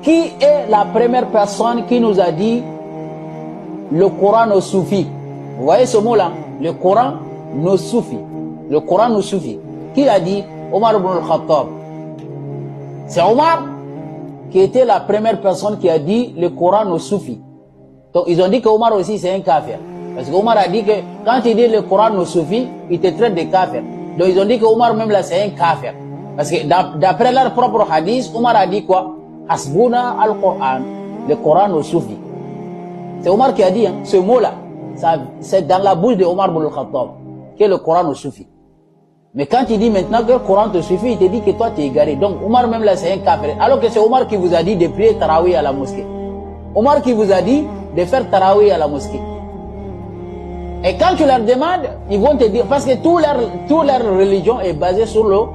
Qui est la première personne qui nous a dit le Coran nous suffit? Vous voyez ce mot-là? Le Coran nous suffit. Le Coran nous suffit. Qui l'a dit? Omar ibn al-Khattab. C'est Omar qui était la première personne qui a dit le Coran nous suffit. Donc ils ont dit que Omar aussi c'est un kafir. Parce que Omar a dit que quand il dit le Coran nous suffit, il te traite de kafir. Donc ils ont dit que Omar même là c'est un kafir. Parce que d'après leur propre hadith, Omar a dit quoi? Hasbuna al-Qur'an, le Coran nous suffit. C'est Omar qui a dit, hein, ce mot-là, c'est dans la bouche de Omar ibn al-Khattab, que le Coran nous suffit. Mais quand il dit maintenant que le Coran te suffit, il te dit que toi tu es égaré. Donc Omar même là c'est un kafir. Alors que c'est Omar qui vous a dit de prier tarawih à la mosquée. Omar qui vous a dit de faire tarawih à la mosquée. Et quand tu leur demandes, ils vont te dire, parce que toute leur religion est basée sur le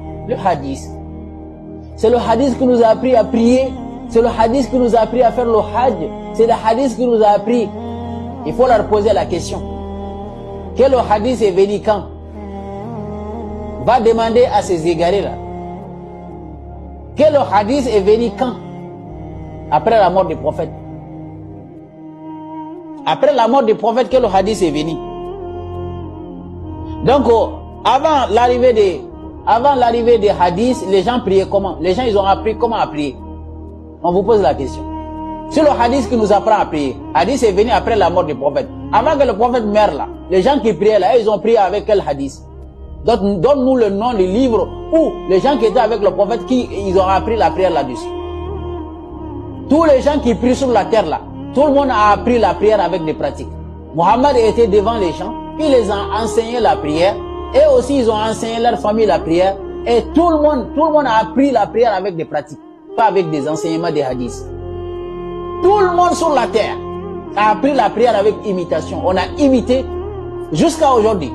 hadith. C'est le hadith qui nous a appris à prier. C'est le hadith qui nous a appris à faire le hajj. C'est le hadith qui nous a appris. Il faut leur poser la question. Quel hadith est venu quand? Va demander à ces égarés-là. Quel hadith est venu quand? Après la mort du prophète. Après la mort du prophète, quel hadith est venu? Donc, avant l'arrivée des hadiths, les gens priaient comment? Les gens, ils ont appris comment à prier. On vous pose la question. C'est le hadith qui nous apprend à prier. Hadith est venu après la mort du prophète. Avant que le prophète meure là, les gens qui priaient là, ils ont prié avec quel hadith? Donne-nous le nom du livre où les gens qui étaient avec le prophète, ils ont appris la prière là-dessus. Tous les gens qui prient sur la terre là, tout le monde a appris la prière avec des pratiques. Mohammed était devant les gens, il les a enseigné la prière, et aussi ils ont enseigné leur famille la prière, et tout le monde a appris la prière avec des pratiques, pas avec des enseignements des hadiths. Tout le monde sur la terre a appris la prière avec imitation. On a imité jusqu'à aujourd'hui.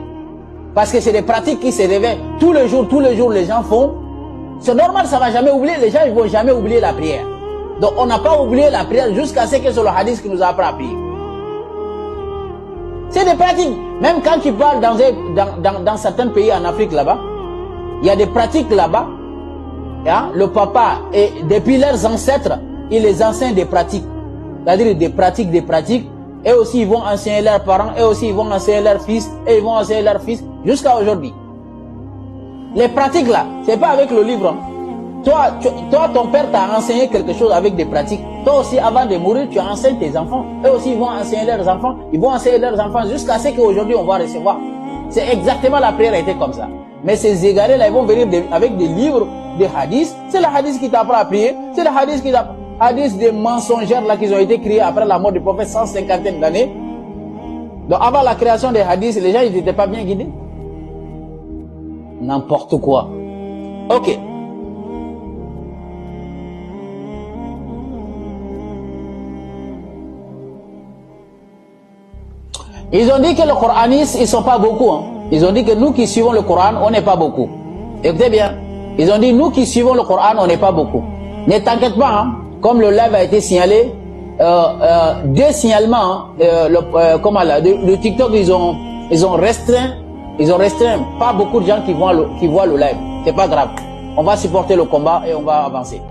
Parce que c'est des pratiques qui se réveillent tous les jours les gens font. C'est normal, ça va jamais oublier, les gens ils vont jamais oublier la prière. Donc on n'a pas oublié la prière jusqu'à ce que c'est le hadith qui nous a appris à prier. C'est des pratiques. Même quand tu parles dans certains pays en Afrique là-bas, il y a des pratiques là-bas. Hein, le papa, et depuis leurs ancêtres, ils les enseignent des pratiques. C'est-à-dire des pratiques. Et aussi ils vont enseigner leurs parents, et aussi ils vont enseigner leurs fils, et ils vont enseigner leurs fils jusqu'à aujourd'hui. Les pratiques là, c'est pas avec le livre. Hein. Toi, ton père t'a enseigné quelque chose avec des pratiques. Toi aussi, avant de mourir, tu enseignes tes enfants. Eux aussi, ils vont enseigner leurs enfants. Ils vont enseigner leurs enfants jusqu'à ce qu'aujourd'hui, on va recevoir. C'est exactement la prière était comme ça. Mais ces égarés là, ils vont venir avec des livres, des hadiths. C'est le hadith qui t'apprend à prier. C'est le hadith qui t'apprend. Hadiths des mensongères là qui ont été créés après la mort du prophète 150 d'années. Donc avant la création des hadiths, les gens ils n'étaient pas bien guidés. N'importe quoi. Ok. Ils ont dit que les Coranistes, ils sont pas beaucoup. Hein. Ils ont dit que nous qui suivons le Coran, on n'est pas beaucoup. Écoutez bien. Ils ont dit nous qui suivons le Coran, on n'est pas beaucoup. Ne t'inquiète pas. Hein. Comme le live a été signalé, des signalements, le TikTok, ils ont restreint pas beaucoup de gens qui voient le live. C'est pas grave. On va supporter le combat et on va avancer.